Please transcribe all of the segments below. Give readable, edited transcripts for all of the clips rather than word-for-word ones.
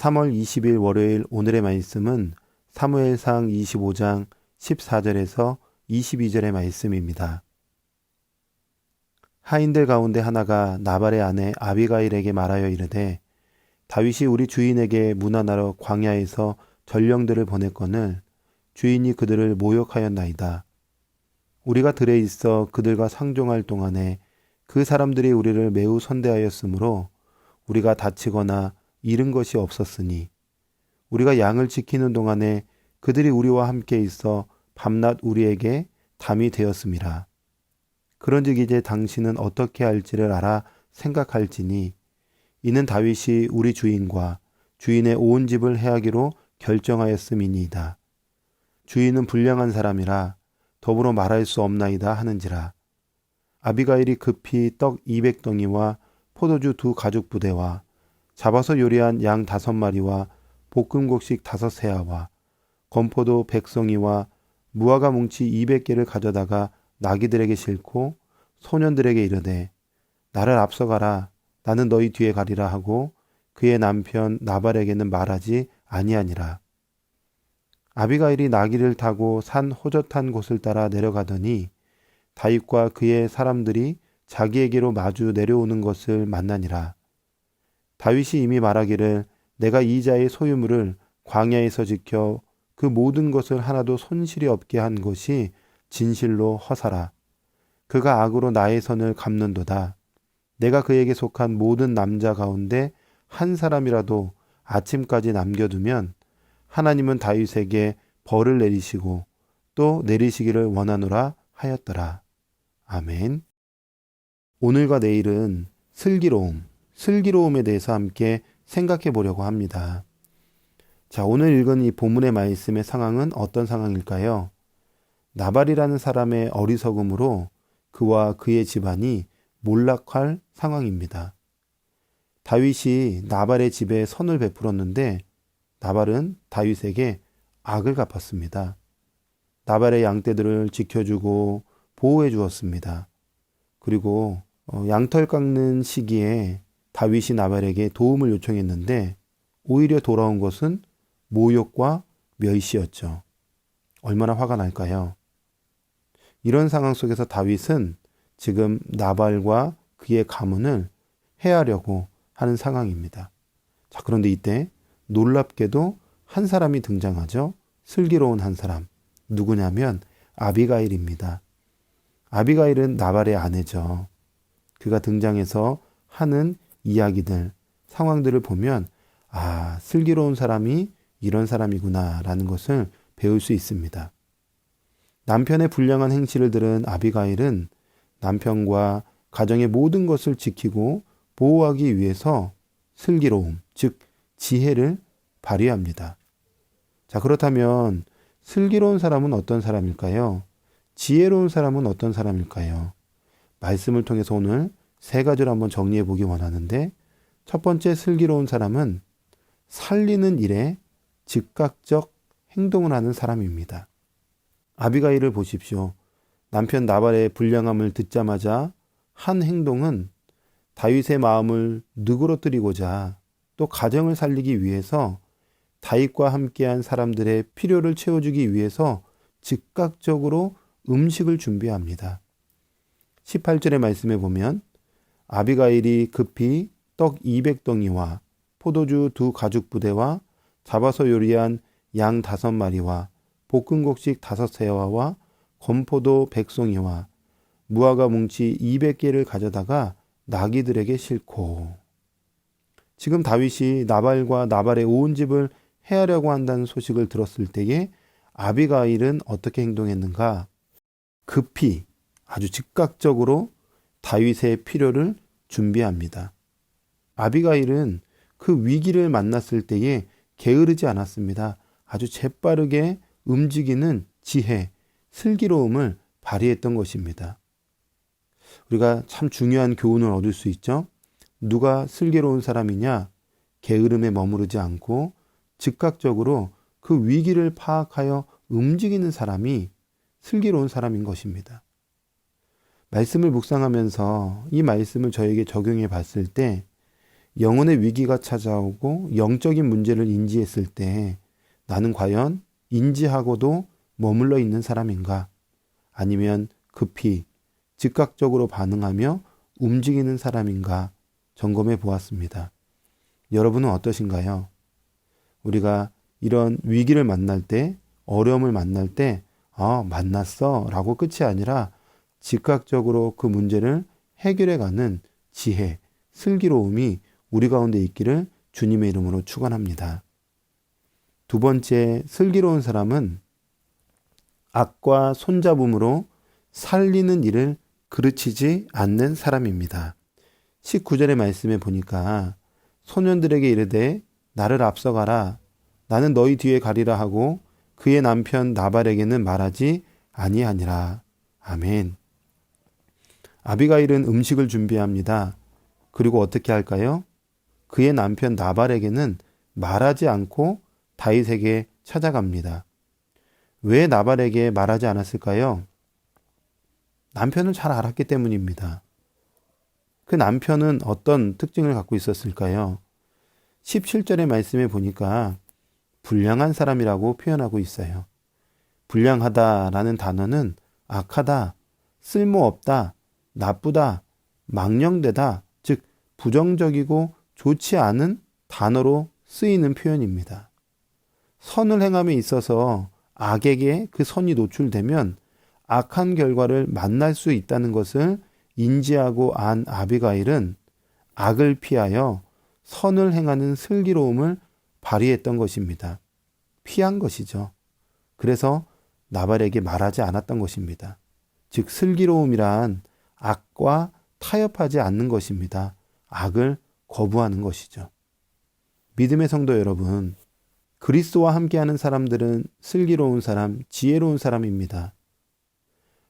3월 20일 월요일 오늘의 말씀은 사무엘상 25장 14절에서 22절의 말씀입니다. 하인들 가운데 하나가 나발의 아내 아비가일에게 말하여 이르되 다윗이 우리 주인에게 문안하러 광야에서 전령들을 보냈거늘 주인이 그들을 모욕하였나이다. 우리가 들에 있어 그들과 상종할 동안에 그 사람들이 우리를 매우 선대하였으므로 우리가 다치거나 잃은 것이 없었으니 우리가 양을 지키는 동안에 그들이 우리와 함께 있어 밤낮 우리에게 담이 되었음이라. 그런즉 이제 당신은 어떻게 할지를 알아 생각할지니 이는 다윗이 우리 주인과 주인의 온 집을 해하기로 결정하였음이니이다. 주인은 불량한 사람이라 더불어 말할 수 없나이다 하는지라. 아비가일이 급히 떡 200덩이와 포도주 2가죽 부대와 잡아서 요리한 양 5마리와 볶음곡식 5세아와 건포도 100송이와 무화과 뭉치 200개를 가져다가 나귀들에게 싣고 소년들에게 이르되 나를 앞서가라 나는 너희 뒤에 가리라 하고 그의 남편 나발에게는 말하지 아니하니라. 아비가일이 나귀를 타고 산 호젓한 곳을 따라 내려가더니 다윗과 그의 사람들이 자기에게로 마주 내려오는 것을 만나니라. 다윗이 이미 말하기를 내가 이 자의 소유물을 광야에서 지켜 그 모든 것을 하나도 손실이 없게 한 것이 진실로 허사라. 그가 악으로 나의 선을 갚는도다. 내가 그에게 속한 모든 남자 가운데 한 사람이라도 아침까지 남겨두면 하나님은 다윗에게 벌을 내리시고 또 내리시기를 원하노라 하였더라. 아멘. 오늘과 내일은 슬기로움에 대해서 함께 생각해 보려고 합니다. 자, 오늘 읽은 이 본문의 말씀의 상황은 어떤 상황일까요? 나발이라는 사람의 어리석음으로 그와 그의 집안이 몰락할 상황입니다. 다윗이 나발의 집에 선을 베풀었는데 나발은 다윗에게 악을 갚았습니다. 나발의 양떼들을 지켜주고 보호해 주었습니다. 그리고 양털 깎는 시기에 다윗이 나발에게 도움을 요청했는데 오히려 돌아온 것은 모욕과 멸시였죠. 얼마나 화가 날까요? 이런 상황 속에서 다윗은 지금 나발과 그의 가문을 해하려고 하는 상황입니다. 자, 그런데 이때 놀랍게도 한 사람이 등장하죠. 슬기로운 한 사람. 누구냐면 아비가일입니다. 아비가일은 나발의 아내죠. 그가 등장해서 하는 이야기들, 상황들을 보면 슬기로운 사람이 이런 사람이구나 라는 것을 배울 수 있습니다. 남편의 불량한 행실을 들은 아비가일은 남편과 가정의 모든 것을 지키고 보호하기 위해서 슬기로움, 즉 지혜를 발휘합니다. 자, 그렇다면 슬기로운 사람은 어떤 사람일까요? 지혜로운 사람은 어떤 사람일까요? 말씀을 통해서 오늘 3가지를 한번 정리해 보기 원하는데 첫 번째 슬기로운 사람은 살리는 일에 즉각적 행동을 하는 사람입니다. 아비가일을 보십시오. 남편 나발의 불량함을 듣자마자 한 행동은 다윗의 마음을 누그러뜨리고자 또 가정을 살리기 위해서 다윗과 함께한 사람들의 필요를 채워주기 위해서 즉각적으로 음식을 준비합니다. 18절의 말씀에 보면 아비가일이 급히 떡 200덩이와 포도주 2가죽 부대와 잡아서 요리한 양 5마리와 볶음곡식 5세와와 건포도 100송이와 무화과 뭉치 200개를 가져다가 나귀들에게 싣고. 지금 다윗이 나발과 나발의 온 집을 해하려고 한다는 소식을 들었을 때에 아비가일은 어떻게 행동했는가? 급히 아주 즉각적으로 다윗의 필요를 준비합니다. 아비가일은 그 위기를 만났을 때에 게으르지 않았습니다. 아주 재빠르게 움직이는 지혜, 슬기로움을 발휘했던 것입니다. 우리가 참 중요한 교훈을 얻을 수 있죠. 누가 슬기로운 사람이냐? 게으름에 머무르지 않고 즉각적으로 그 위기를 파악하여 움직이는 사람이 슬기로운 사람인 것입니다. 말씀을 묵상하면서 이 말씀을 저에게 적용해 봤을 때 영혼의 위기가 찾아오고 영적인 문제를 인지했을 때 나는 과연 인지하고도 머물러 있는 사람인가? 아니면 급히 즉각적으로 반응하며 움직이는 사람인가 점검해 보았습니다. 여러분은 어떠신가요? 우리가 이런 위기를 만날 때, 어려움을 만날 때, 만났어 라고 끝이 아니라 즉각적으로 그 문제를 해결해가는 지혜, 슬기로움이 우리 가운데 있기를 주님의 이름으로 축원합니다. 두 번째, 슬기로운 사람은 악과 손잡음으로 살리는 일을 그르치지 않는 사람입니다. 19절의 말씀에 보니까 소년들에게 이르되 나를 앞서가라 나는 너희 뒤에 가리라 하고 그의 남편 나발에게는 말하지 아니하니라. 아멘. 아비가일은 음식을 준비합니다. 그리고 어떻게 할까요? 그의 남편 나발에게는 말하지 않고 다윗에게 찾아갑니다. 왜 나발에게 말하지 않았을까요? 남편을 잘 알았기 때문입니다. 그 남편은 어떤 특징을 갖고 있었을까요? 17절의 말씀에 보니까 불량한 사람이라고 표현하고 있어요. 불량하다라는 단어는 악하다, 쓸모없다, 나쁘다, 망령되다, 즉 부정적이고 좋지 않은 단어로 쓰이는 표현입니다. 선을 행함에 있어서 악에게 그 선이 노출되면 악한 결과를 만날 수 있다는 것을 인지하고 안 아비가일은 악을 피하여 선을 행하는 슬기로움을 발휘했던 것입니다. 피한 것이죠. 그래서 나발에게 말하지 않았던 것입니다. 즉 슬기로움이란 악과 타협하지 않는 것입니다. 악을 거부하는 것이죠. 믿음의 성도 여러분, 그리스도와 함께하는 사람들은 슬기로운 사람, 지혜로운 사람입니다.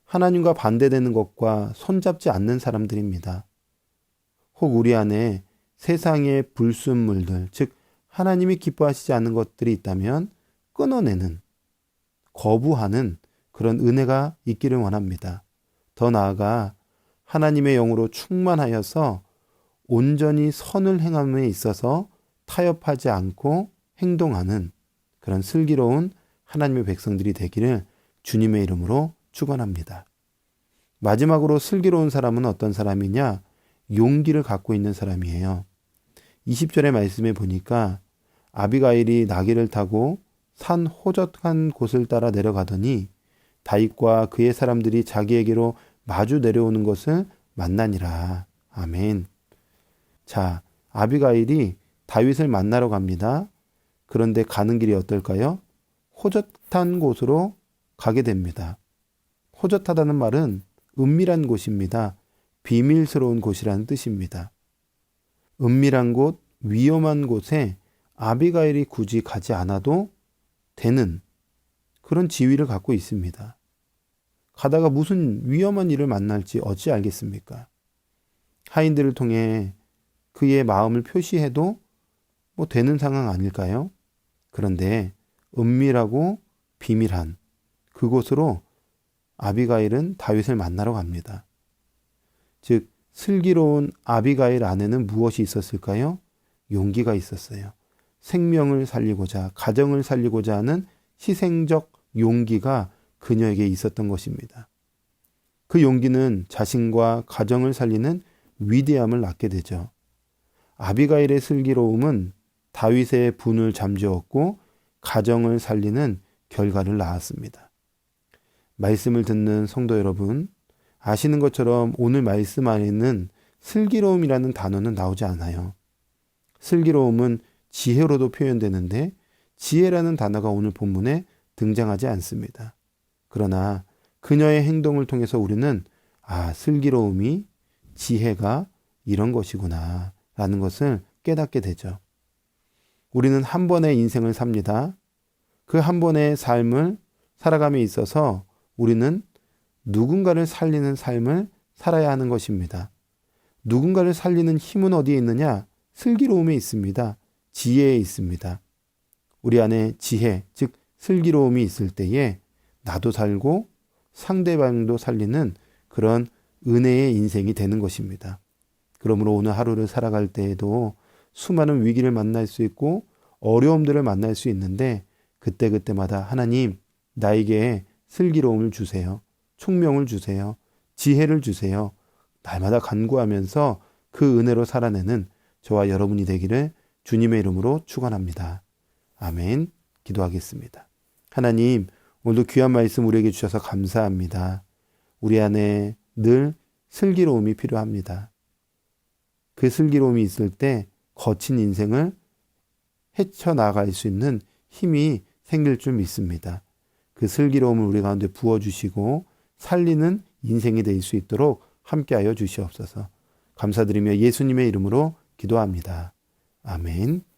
하나님과 반대되는 것과 손잡지 않는 사람들입니다. 혹 우리 안에 세상의 불순물들, 즉 하나님이 기뻐하시지 않는 것들이 있다면 끊어내는, 거부하는 그런 은혜가 있기를 원합니다. 더 나아가 하나님의 영으로 충만하여서 온전히 선을 행함에 있어서 타협하지 않고 행동하는 그런 슬기로운 하나님의 백성들이 되기를 주님의 이름으로 축원합니다. 마지막으로 슬기로운 사람은 어떤 사람이냐? 용기를 갖고 있는 사람이에요. 20절의 말씀에 보니까 아비가일이 나귀를 타고 산 호젓한 곳을 따라 내려가더니 다윗과 그의 사람들이 자기에게로 마주 내려오는 것을 만나니라. 아멘. 자, 아비가일이 다윗을 만나러 갑니다. 그런데 가는 길이 어떨까요? 호젓한 곳으로 가게 됩니다. 호젓하다는 말은 은밀한 곳입니다. 비밀스러운 곳이라는 뜻입니다. 은밀한 곳, 위험한 곳에 아비가일이 굳이 가지 않아도 되는 그런 지위를 갖고 있습니다. 가다가 무슨 위험한 일을 만날지 어찌 알겠습니까? 하인들을 통해 그의 마음을 표시해도 되는 상황 아닐까요? 그런데 은밀하고 비밀한 그곳으로 아비가일은 다윗을 만나러 갑니다. 즉 슬기로운 아비가일 안에는 무엇이 있었을까요? 용기가 있었어요. 생명을 살리고자, 가정을 살리고자 하는 희생적 용기가 그녀에게 있었던 것입니다. 그 용기는 자신과 가정을 살리는 위대함을 낳게 되죠. 아비가일의 슬기로움은 다윗의 분을 잠재웠고 가정을 살리는 결과를 낳았습니다. 말씀을 듣는 성도 여러분, 아시는 것처럼 오늘 말씀 안에는 슬기로움이라는 단어는 나오지 않아요. 슬기로움은 지혜로도 표현되는데 지혜라는 단어가 오늘 본문에 등장하지 않습니다. 그러나 그녀의 행동을 통해서 우리는 슬기로움이 지혜가 이런 것이구나 라는 것을 깨닫게 되죠. 우리는 한 번의 인생을 삽니다. 그 한 번의 삶을 살아감에 있어서 우리는 누군가를 살리는 삶을 살아야 하는 것입니다. 누군가를 살리는 힘은 어디에 있느냐? 슬기로움에 있습니다. 지혜에 있습니다. 우리 안에 지혜, 즉 슬기로움이 있을 때에 나도 살고 상대방도 살리는 그런 은혜의 인생이 되는 것입니다. 그러므로 오늘 하루를 살아갈 때에도 수많은 위기를 만날 수 있고 어려움들을 만날 수 있는데 그때그때마다 하나님 나에게 슬기로움을 주세요. 총명을 주세요. 지혜를 주세요. 날마다 간구하면서 그 은혜로 살아내는 저와 여러분이 되기를 주님의 이름으로 축원합니다. 아멘. 기도하겠습니다. 하나님, 오늘도 귀한 말씀 우리에게 주셔서 감사합니다. 우리 안에 늘 슬기로움이 필요합니다. 그 슬기로움이 있을 때 거친 인생을 헤쳐나갈 수 있는 힘이 생길 줄 믿습니다. 그 슬기로움을 우리 가운데 부어주시고 살리는 인생이 될 수 있도록 함께하여 주시옵소서. 감사드리며 예수님의 이름으로 기도합니다. 아멘.